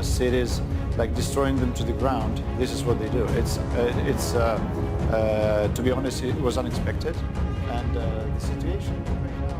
cities, like destroying them to the ground. This is what they do. To be honest, it was unexpected, and the situation right now.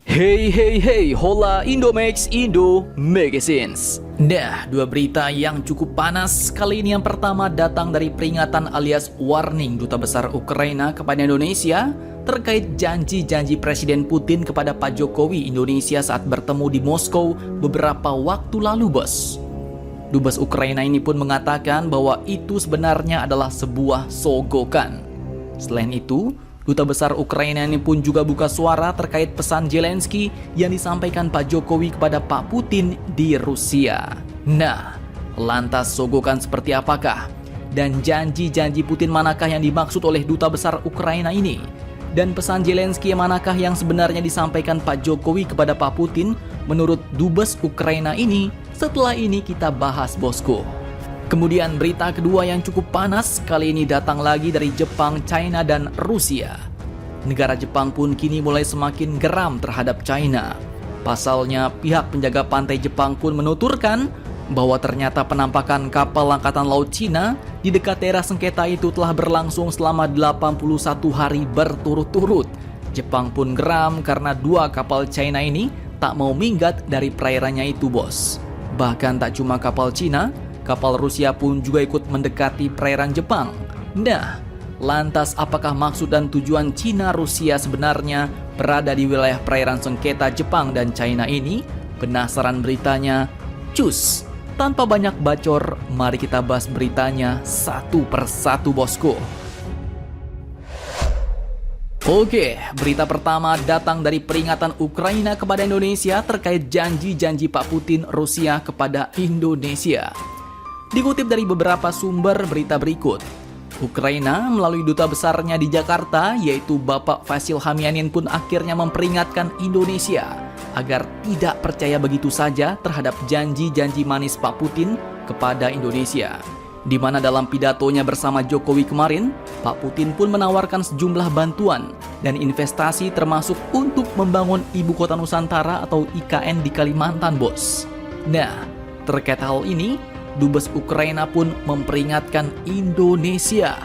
Hey hey hey, hola Indomax Indo Magazines. Nah, dua berita yang cukup panas kali ini. Yang pertama datang dari peringatan alias warning Duta Besar Ukraina kepada Indonesia terkait janji-janji Presiden Putin kepada Pak Jokowi Indonesia saat bertemu di Moskow beberapa waktu lalu, bos. Dubes Ukraina ini pun mengatakan bahwa itu sebenarnya adalah sebuah sogokan. Selain itu, Duta Besar Ukraina ini pun juga buka suara terkait pesan Zelensky yang disampaikan Pak Jokowi kepada Pak Putin di Rusia. Nah, lantas sogokan seperti apakah? Dan janji-janji Putin manakah yang dimaksud oleh Duta Besar Ukraina ini? Dan pesan Zelensky manakah yang sebenarnya disampaikan Pak Jokowi kepada Pak Putin menurut Dubes Ukraina ini? Setelah ini kita bahas, bosku. Kemudian berita kedua yang cukup panas kali ini datang lagi dari Jepang, China, dan Rusia. Negara Jepang pun kini mulai semakin geram terhadap China. Pasalnya pihak penjaga pantai Jepang pun menuturkan bahwa ternyata penampakan kapal Angkatan Laut Cina di dekat daerah sengketa itu telah berlangsung selama 81 hari berturut-turut. Jepang pun geram karena dua kapal China ini tak mau minggat dari perairannya itu, bos. Bahkan tak cuma kapal Cina, kapal Rusia pun juga ikut mendekati perairan Jepang. Nah, lantas apakah maksud dan tujuan Cina Rusia sebenarnya berada di wilayah perairan sengketa Jepang dan China ini? Penasaran beritanya? Cus! Tanpa banyak bacor, mari kita bahas beritanya satu persatu, bosku. Oke, berita pertama datang dari peringatan Ukraina kepada Indonesia terkait janji-janji Pak Putin Rusia kepada Indonesia. Dikutip dari beberapa sumber berita berikut, Ukraina melalui duta besarnya di Jakarta yaitu Bapak Vasil Hamianin pun akhirnya memperingatkan Indonesia agar tidak percaya begitu saja terhadap janji-janji manis Pak Putin kepada Indonesia. Di mana dalam pidatonya bersama Jokowi kemarin, Pak Putin pun menawarkan sejumlah bantuan dan investasi termasuk untuk membangun Ibu Kota Nusantara atau IKN di Kalimantan, bos. Nah, terkait hal ini, Dubes Ukraina pun memperingatkan Indonesia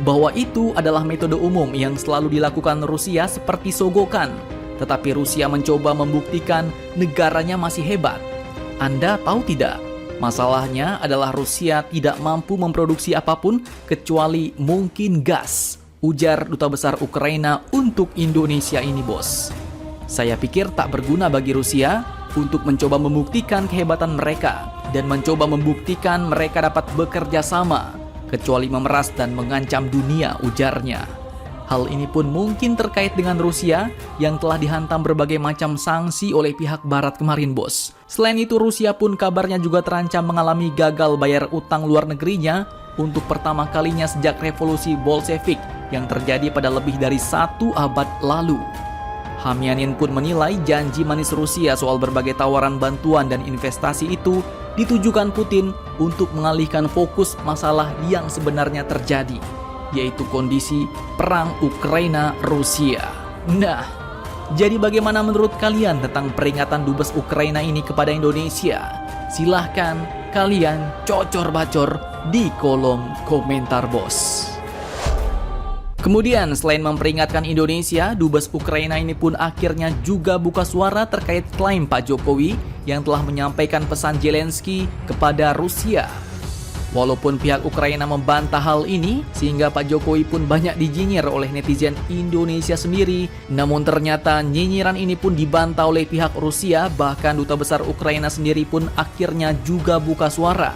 bahwa itu adalah metode umum yang selalu dilakukan Rusia seperti sogokan. Tetapi Rusia mencoba membuktikan negaranya masih hebat. Anda tahu tidak? Masalahnya adalah Rusia tidak mampu memproduksi apapun kecuali mungkin gas, ujar Duta Besar Ukraina untuk Indonesia ini, bos. Saya pikir tak berguna bagi Rusia untuk mencoba membuktikan kehebatan mereka dan mencoba membuktikan mereka dapat bekerja sama, kecuali memeras dan mengancam dunia, ujarnya. Hal ini pun mungkin terkait dengan Rusia yang telah dihantam berbagai macam sanksi oleh pihak Barat kemarin, bos. Selain itu, Rusia pun kabarnya juga terancam mengalami gagal bayar utang luar negerinya untuk pertama kalinya sejak revolusi Bolshevik yang terjadi pada lebih dari 1 abad lalu. Hamianin pun menilai janji manis Rusia soal berbagai tawaran bantuan dan investasi itu ditujukan Putin untuk mengalihkan fokus masalah yang sebenarnya terjadi, yaitu kondisi perang Ukraina-Rusia. Nah, jadi bagaimana menurut kalian tentang peringatan Dubes Ukraina ini kepada Indonesia? Silahkan kalian cocor-bacor di kolom komentar, bos. Kemudian selain memperingatkan Indonesia, Dubes Ukraina ini pun akhirnya juga buka suara terkait klaim Pak Jokowi yang telah menyampaikan pesan Zelensky kepada Rusia. Walaupun pihak Ukraina membantah hal ini, sehingga Pak Jokowi pun banyak dijinyir oleh netizen Indonesia sendiri, namun ternyata nyinyiran ini pun dibantah oleh pihak Rusia, bahkan Duta Besar Ukraina sendiri pun akhirnya juga buka suara.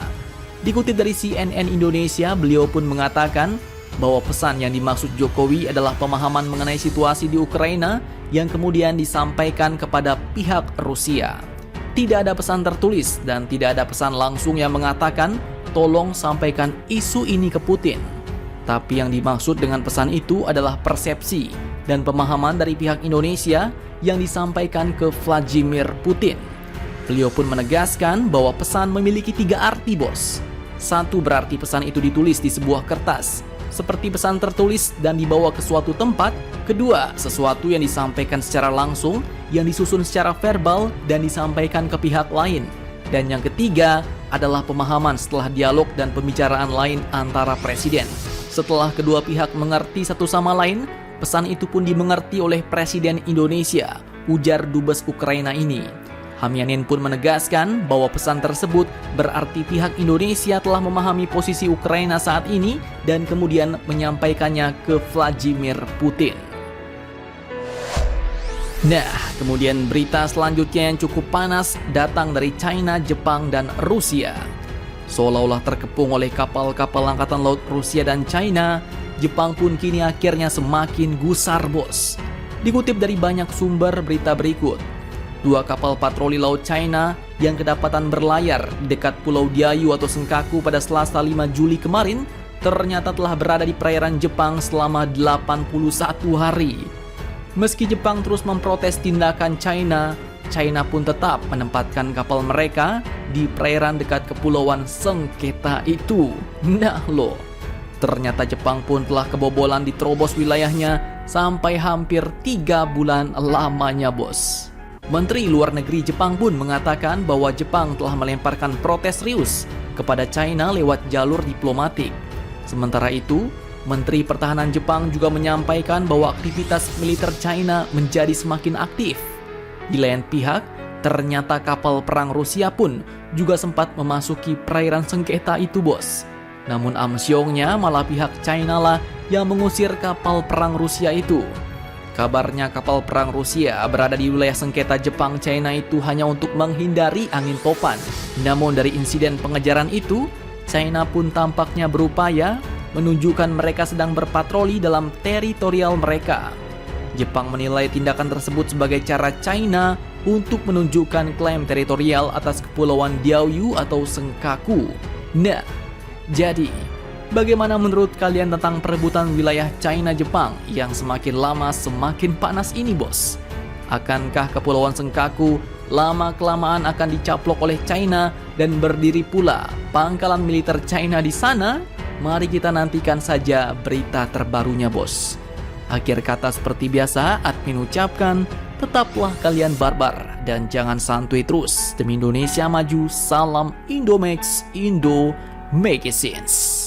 Dikutip dari CNN Indonesia, beliau pun mengatakan bahwa pesan yang dimaksud Jokowi adalah pemahaman mengenai situasi di Ukraina yang kemudian disampaikan kepada pihak Rusia. Tidak ada pesan tertulis dan tidak ada pesan langsung yang mengatakan tolong sampaikan isu ini ke Putin. Tapi yang dimaksud dengan pesan itu adalah persepsi dan pemahaman dari pihak Indonesia yang disampaikan ke Vladimir Putin. Beliau pun menegaskan bahwa pesan memiliki 3 arti, bos. 1, berarti pesan itu ditulis di sebuah kertas. seperti pesan tertulis dan dibawa ke suatu tempat. Kedua, sesuatu yang disampaikan secara langsung, yang disusun secara verbal dan disampaikan ke pihak lain. Dan yang ketiga adalah pemahaman setelah dialog dan pembicaraan lain antara presiden. Setelah kedua pihak mengerti satu sama lain, pesan itu pun dimengerti oleh Presiden Indonesia, ujar Dubes Ukraina ini. Hamyanin pun menegaskan bahwa pesan tersebut berarti pihak Indonesia telah memahami posisi Ukraina saat ini dan kemudian menyampaikannya ke Vladimir Putin. Nah, kemudian berita selanjutnya yang cukup panas datang dari China, Jepang, dan Rusia. Seolah-olah terkepung oleh kapal-kapal angkatan laut Rusia dan China, Jepang pun kini akhirnya semakin gusar, bos. Dikutip dari banyak sumber berita berikut, 2 kapal patroli laut China yang kedapatan berlayar di dekat Pulau Diaoyu atau Senkaku pada Selasa 5 Juli kemarin ternyata telah berada di perairan Jepang selama 81 hari. Meski Jepang terus memprotes tindakan China, China pun tetap menempatkan kapal mereka di perairan dekat kepulauan sengketa itu. Nah loh, ternyata Jepang pun telah kebobolan diterobos wilayahnya sampai hampir 3 bulan lamanya, bos. Menteri Luar Negeri Jepang pun mengatakan bahwa Jepang telah melemparkan protes serius kepada China lewat jalur diplomatik. Sementara itu, Menteri Pertahanan Jepang juga menyampaikan bahwa aktivitas militer China menjadi semakin aktif. Di lain pihak, ternyata kapal perang Rusia pun juga sempat memasuki perairan sengketa itu, bos. Namun amsyongnya malah pihak China lah yang mengusir kapal perang Rusia itu. Kabarnya kapal perang Rusia berada di wilayah sengketa Jepang-China itu hanya untuk menghindari angin topan. Namun dari insiden pengejaran itu, China pun tampaknya berupaya menunjukkan mereka sedang berpatroli dalam teritorial mereka. Jepang menilai tindakan tersebut sebagai cara China untuk menunjukkan klaim teritorial atas kepulauan Diaoyu atau Senkaku. Nah, jadi bagaimana menurut kalian tentang perebutan wilayah China-Jepang yang semakin lama semakin panas ini, bos? Akankah kepulauan Senkaku lama-kelamaan akan dicaplok oleh China dan berdiri pula pangkalan militer China di sana? Mari kita nantikan saja berita terbarunya, bos. Akhir kata seperti biasa, admin ucapkan, tetaplah kalian barbar dan jangan santuy terus. Demi Indonesia maju, salam Indomax, Indo make it sense.